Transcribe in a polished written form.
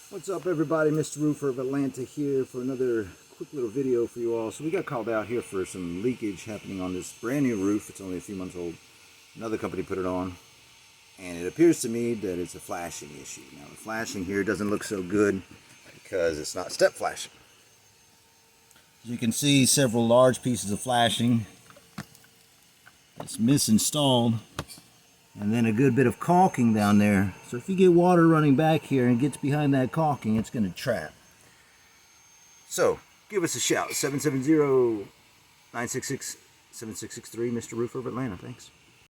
What's up, everybody? Mr. Roofer of Atlanta here for another quick little video for you all. So we got called out here for some leakage happening on this brand new roof. It's only a few months old. Another company put it on, and it appears to me that it's a flashing issue. Now the flashing here doesn't look so good because it's not step flashing. As you can see, several large pieces of flashing. It's misinstalled. And then a good bit of caulking down there. So if you get water running back here and it gets behind that caulking, it's going to trap. So give us a shout. 770-966-7663, Mr. Roofer of Atlanta. Thanks.